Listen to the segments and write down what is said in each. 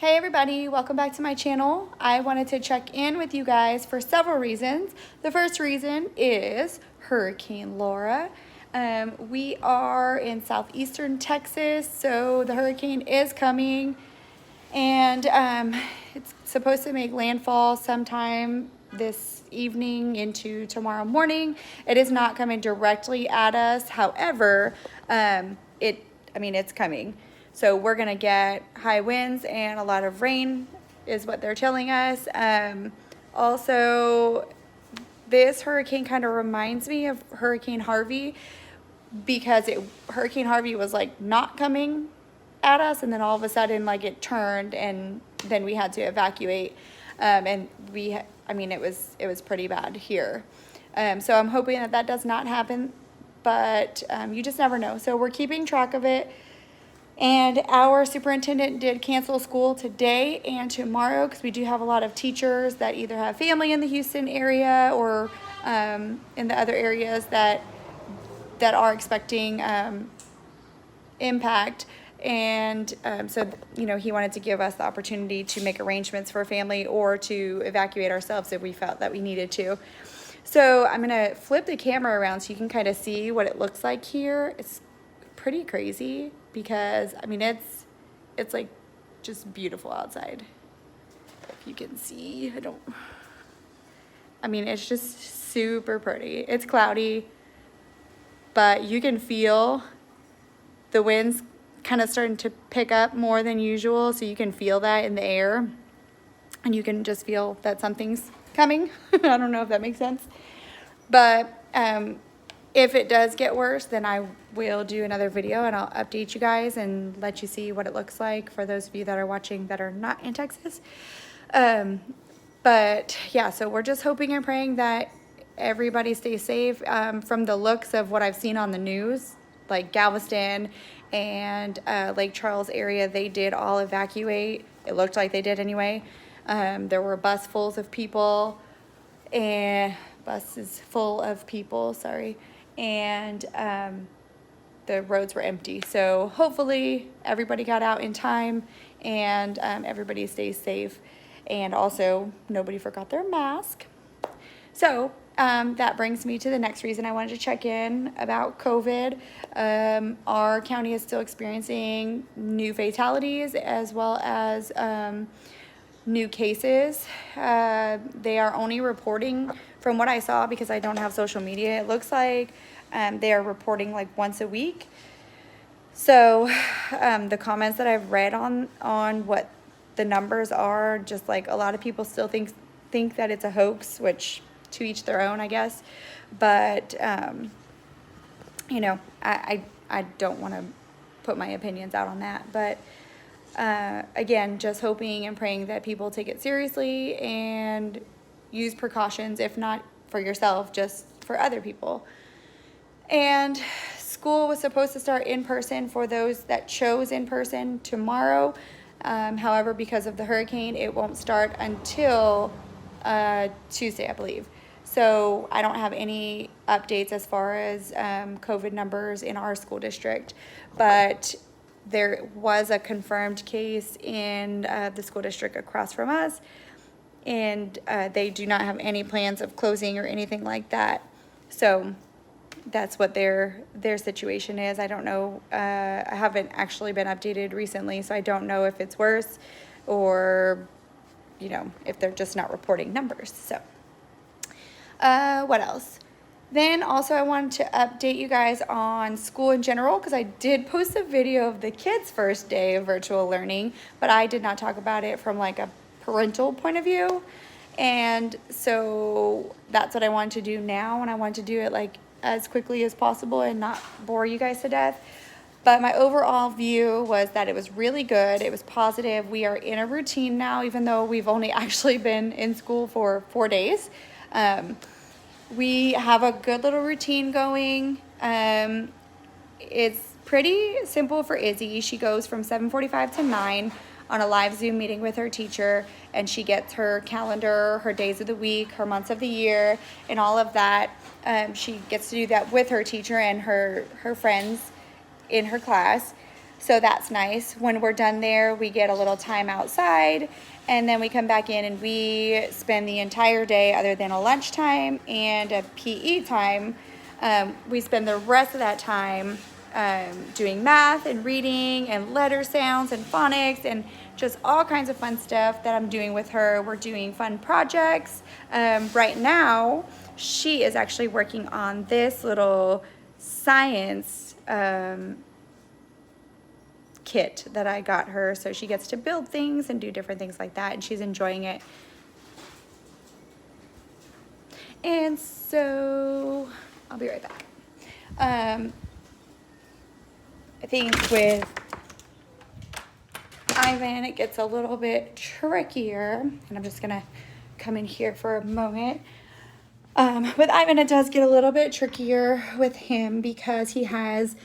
Hey everybody, welcome back to my channel. I wanted to check in with you guys for several reasons. The first reason is Hurricane Laura. We are in southeastern Texas, so the hurricane is coming, and it's supposed to make landfall sometime this evening into tomorrow morning. It is not coming directly at us. However, it's coming. So we're gonna get high winds and a lot of rain is what they're telling us. Also, this hurricane kind of reminds me of Hurricane Harvey because Hurricane Harvey was like not coming at us, and then all of a sudden like it turned, and then we had to evacuate. And it was pretty bad here. So I'm hoping that does not happen, but you just never know. So we're keeping track of it. And our superintendent did cancel school today and tomorrow because we do have a lot of teachers that either have family in the Houston area or in the other areas that are expecting impact. And so he wanted to give us the opportunity to make arrangements for family or to evacuate ourselves if we felt that we needed to. So I'm gonna flip the camera around so you can kind of see what it looks like here. It's pretty crazy because it's like just beautiful outside. If you can see, it's just super pretty. It's cloudy, but you can feel the winds kind of starting to pick up more than usual, so you can feel that in the air, and you can just feel that something's coming. I don't know if that makes sense, but if it does get worse, then I will do another video and I'll update you guys and let you see what it looks like for those of you that are watching that are not in Texas. But yeah, so we're just hoping and praying that everybody stays safe. From the looks of what I've seen on the news, like Galveston and Lake Charles area, they did all evacuate. It looked like they did anyway. There were buses full of people, and the roads were empty. So hopefully everybody got out in time and everybody stays safe, and also nobody forgot their mask. So that brings me to the next reason I wanted to check in about COVID. Our county is still experiencing new fatalities as well as new cases. They are only reporting, from what I saw, because I don't have social media, it looks like they are reporting like once a week. So the comments that I've read on what the numbers are, just like a lot of people still think that it's a hoax, which to each their own, I guess. But I don't want to put my opinions out on that, but again, just hoping and praying that people take it seriously and use precautions, if not for yourself, just for other people. And school was supposed to start in person for those that chose in person tomorrow. However, because of the hurricane, it won't start until Tuesday, I believe. So I don't have any updates as far as COVID numbers in our school district, but there was a confirmed case in the school district across from us, and they do not have any plans of closing or anything like that. So that's what their situation is. I don't know. I haven't actually been updated recently, so I don't know if it's worse or, if they're just not reporting numbers. So what else? Then also I wanted to update you guys on school in general, because I did post a video of the kids' first day of virtual learning, but I did not talk about it from like a parental point of view. And so that's what I wanted to do now, and I wanted to do it like as quickly as possible and not bore you guys to death. But my overall view was that it was really good. It was positive. We are in a routine now, even though we've only actually been in school for 4 days. We have a good little routine going. It's pretty simple for Izzy. She goes from 7:45 to 9 on a live Zoom meeting with her teacher, and she gets her calendar, her days of the week, her months of the year, and all of that. She gets to do that with her teacher and her friends in her class. So that's nice. When we're done there, we get a little time outside, and then we come back in and we spend the entire day, other than a lunchtime and a PE time, we spend the rest of that time doing math and reading and letter sounds and phonics and just all kinds of fun stuff that I'm doing with her. We're doing fun projects. Right now, she is actually working on this little science kit that I got her, so she gets to build things and do different things like that, and she's enjoying it. And so I'll be right back. I think with Ivan it gets a little bit trickier, and I'm just gonna come in here for a moment. With Ivan it does get a little bit trickier with him because he has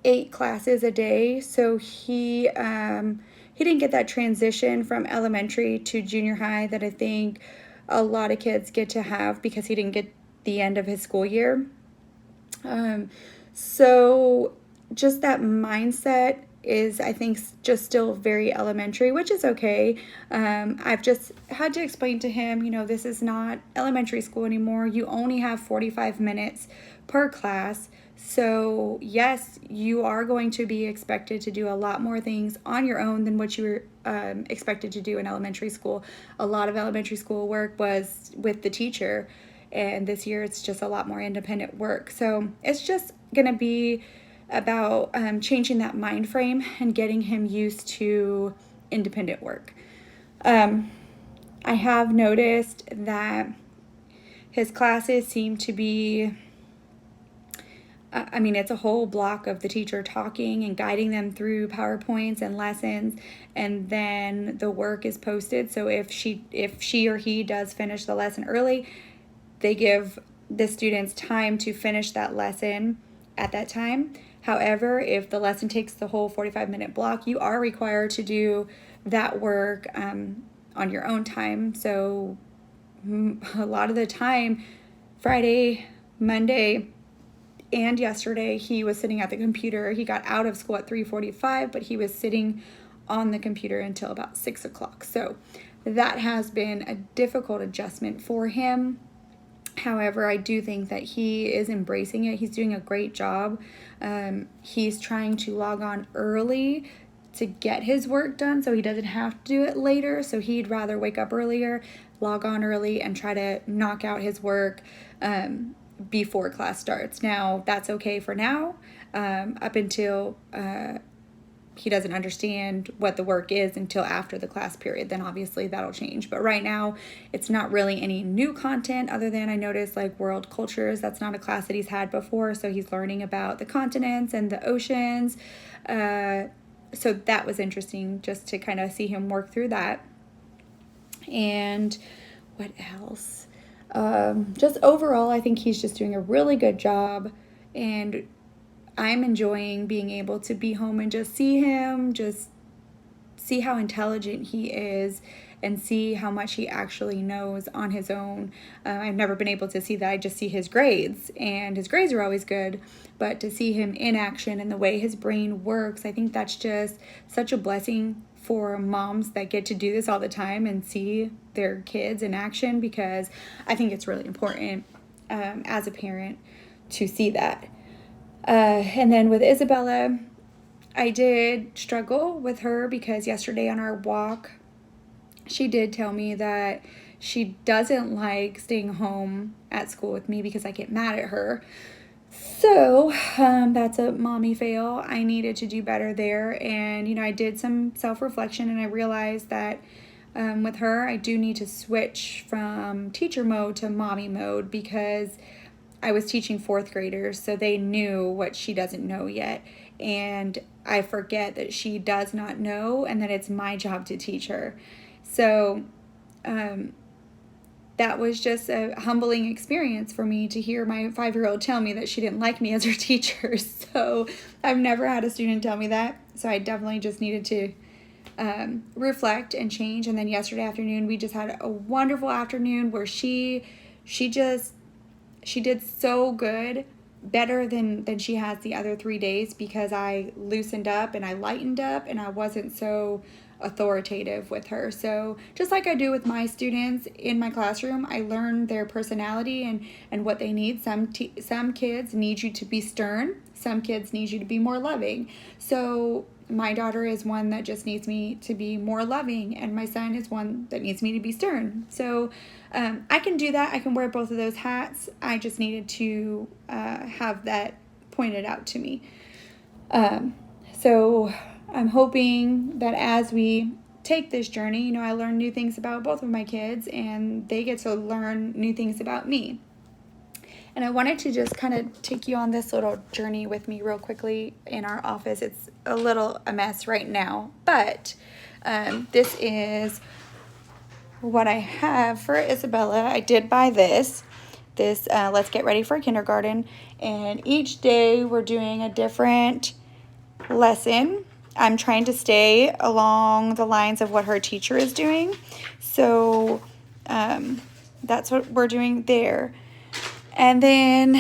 8 classes a day, so he didn't get that transition from elementary to junior high that I think a lot of kids get to have because he didn't get the end of his school year. So just that mindset is, I think, just still very elementary, which is okay. I've just had to explain to him, you know, this is not elementary school anymore. You only have 45 minutes per class. So yes, you are going to be expected to do a lot more things on your own than what you were expected to do in elementary school. A lot of elementary school work was with the teacher, and this year it's just a lot more independent work. So it's just going to be about changing that mind frame and getting him used to independent work. I have noticed that his classes seem to be, it's a whole block of the teacher talking and guiding them through PowerPoints and lessons, and then the work is posted. So if she or he does finish the lesson early, they give the students time to finish that lesson at that time. However, if the lesson takes the whole 45-minute block, you are required to do that work on your own time. So a lot of the time, Friday, Monday, and yesterday, he was sitting at the computer. He got out of school at 3:45, but he was sitting on the computer until about 6 o'clock. So that has been a difficult adjustment for him. However, I do think that he is embracing it. He's doing a great job. He's trying to log on early to get his work done so he doesn't have to do it later. So he'd rather wake up earlier, log on early, and try to knock out his work before class starts. Now, that's okay for now, up until he doesn't understand what the work is until after the class period. Then obviously that'll change. But right now, it's not really any new content other than I noticed like world cultures. That's not a class that he's had before. So he's learning about the continents and the oceans. So that was interesting just to kind of see him work through that. And what else? Just overall, I think he's just doing a really good job, and I'm enjoying being able to be home and just see him, just see how intelligent he is, and see how much he actually knows on his own. I've never been able to see that. I just see his grades, and his grades are always good, but to see him in action and the way his brain works, I think that's just such a blessing for moms that get to do this all the time and see their kids in action, because I think it's really important as a parent to see that. And then with Isabella, I did struggle with her because yesterday on our walk, she did tell me that she doesn't like staying home at school with me because I get mad at her. So that's a mommy fail. I needed to do better there. And, I did some self-reflection, and I realized that with her, I do need to switch from teacher mode to mommy mode, because I was teaching 4th graders, so they knew what she doesn't know yet. And I forget that she does not know and that it's my job to teach her. So that was just a humbling experience for me to hear my 5-year-old tell me that she didn't like me as her teacher. So I've never had a student tell me that. So I definitely just needed to reflect and change. And then yesterday afternoon, we just had a wonderful afternoon where she did so good better than she has the other 3 days because I loosened up and I lightened up and I wasn't so authoritative with her. So just like I do with my students in my classroom, I learn their personality and what they need. Some kids need you to be stern. Some kids need you to be more loving. So my daughter is one that just needs me to be more loving, and my son is one that needs me to be stern. So I can do that. I can wear both of those hats. I just needed to have that pointed out to me. So I'm hoping that as we take this journey, I learn new things about both of my kids, and they get to learn new things about me. And I wanted to just kind of take you on this little journey with me real quickly in our office. It's a mess right now, but this is what I have for Isabella. I did buy this Let's Get Ready for Kindergarten, and each day we're doing a different lesson. I'm trying to stay along the lines of what her teacher is doing, so that's what we're doing there. And then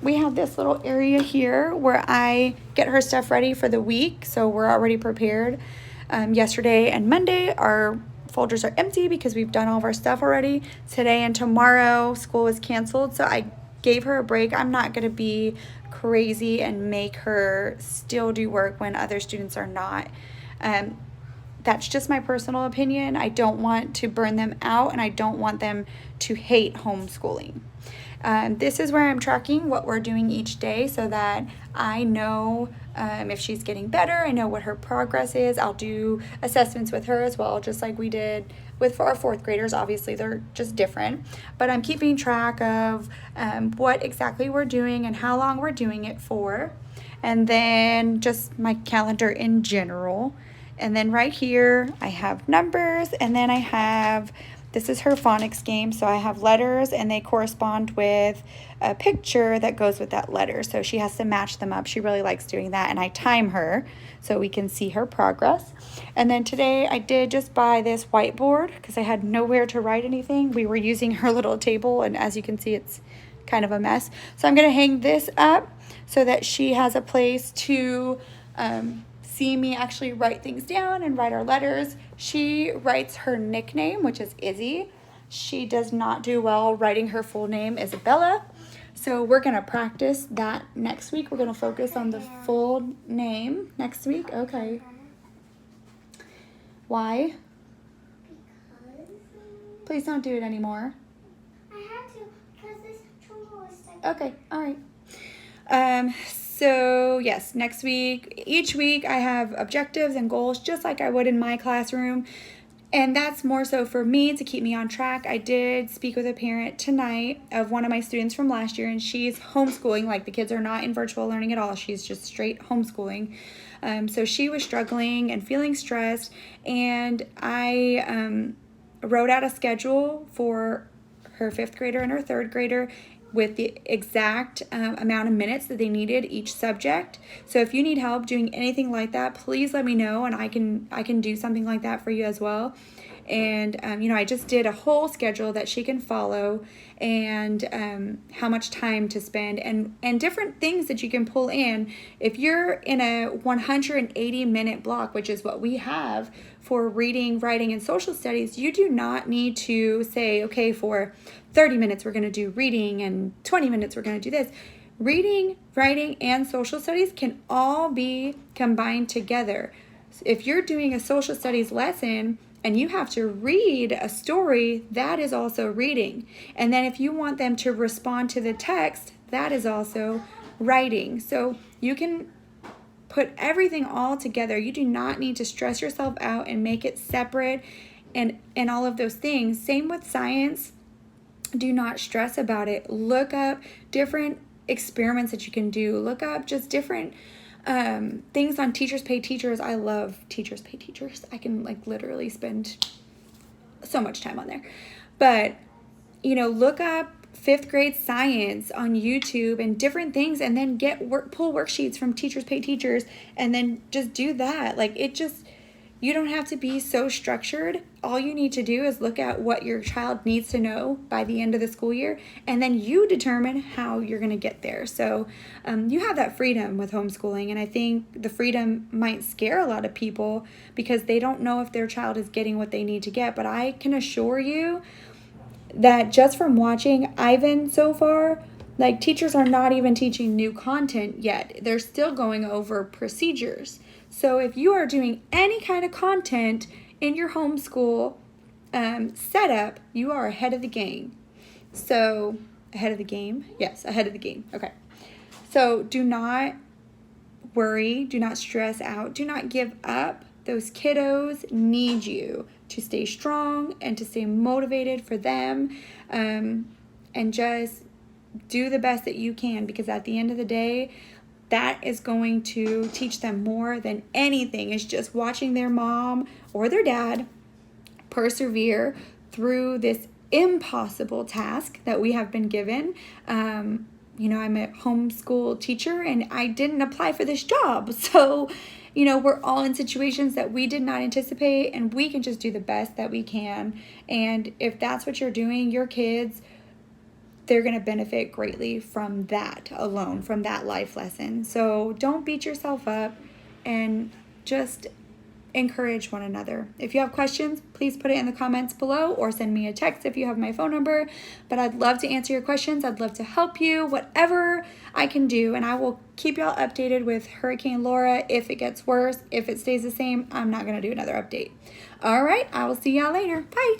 we have this little area here where I get her stuff ready for the week, so we're already prepared. Yesterday and Monday, our folders are empty because we've done all of our stuff already. Today and tomorrow, school was canceled, so I gave her a break. I'm not going to be crazy and make her still do work when other students are not. That's just my personal opinion. I don't want to burn them out, and I don't want them to hate homeschooling. This is where I'm tracking what we're doing each day so that I know if she's getting better. I know what her progress is. I'll do assessments with her as well, just like we did with our fourth graders. Obviously, they're just different. But I'm keeping track of what exactly we're doing and how long we're doing it for. And then just my calendar in general. And then right here, I have numbers, and then this is her phonics game, so I have letters, and they correspond with a picture that goes with that letter, so she has to match them up. She really likes doing that, and I time her so we can see her progress. And then today, I did just buy this whiteboard because I had nowhere to write anything. We were using her little table, and as you can see, it's kind of a mess. So I'm going to hang this up so that she has a place to see me actually write things down and write our letters. She writes her nickname, which is Izzy. She does not do well writing her full name, Isabella. So we're going to practice that next week. We're going to focus on the full name next week. Okay. Why? Because Please don't do it anymore. I had to, because this twinkle was stuck. Okay, all right. So yes, next week, each week I have objectives and goals just like I would in my classroom. And that's more so for me to keep me on track. I did speak with a parent tonight of one of my students from last year, and she's homeschooling. Like, the kids are not in virtual learning at all. She's just straight homeschooling. So she was struggling and feeling stressed, and I wrote out a schedule for her 5th grader and her 3rd grader with the exact amount of minutes that they needed each subject. So if you need help doing anything like that, please let me know, and I can do something like that for you as well. And I just did a whole schedule that she can follow, and how much time to spend, and different things that you can pull in. If you're in a 180-minute block, which is what we have for reading, writing, and social studies, you do not need to say, okay, for 30 minutes we're going to do reading, and 20 minutes we're going to do this. Reading, writing, and social studies can all be combined together. If you're doing a social studies lesson and you have to read a story, that is also reading. And then if you want them to respond to the text, that is also writing. So you can put everything all together. You do not need to stress yourself out and make it separate and all of those things. Same with science. Do not stress about it. Look up different experiments that you can do. Look up just different things on Teachers Pay Teachers. I love Teachers Pay Teachers. I can literally spend so much time on there. But, look up 5th grade science on YouTube and different things, and then pull worksheets from Teachers Pay Teachers, and then just do that. You don't have to be so structured. All you need to do is look at what your child needs to know by the end of the school year, and then you determine how you're going to get there. So you have that freedom with homeschooling, and I think the freedom might scare a lot of people because they don't know if their child is getting what they need to get. But I can assure you that just from watching Ivan so far, like, teachers are not even teaching new content yet. They're still going over procedures. So if you are doing any kind of content in your homeschool setup, you are ahead of the game. So, ahead of the game? Yes, ahead of the game. Okay. So do not worry. Do not stress out. Do not give up. Those kiddos need you to stay strong and to stay motivated for them, and just do the best that you can, because at the end of the day, that is going to teach them more than anything is just watching their mom or their dad persevere through this impossible task that we have been given. You know, I'm a homeschool teacher and I didn't apply for this job. So, you know, we're all in situations that we did not anticipate, and we can just do the best that we can. And if that's what you're doing, your kids, they're going to benefit greatly from that alone, from that life lesson. So don't beat yourself up, and just encourage one another. If you have questions, please put it in the comments below or send me a text if you have my phone number. But I'd love to answer your questions. I'd love to help you, whatever I can do. And I will keep y'all updated with Hurricane Laura. If it gets worse, if it stays the same, I'm not going to do another update. All right, I will see y'all later. Bye.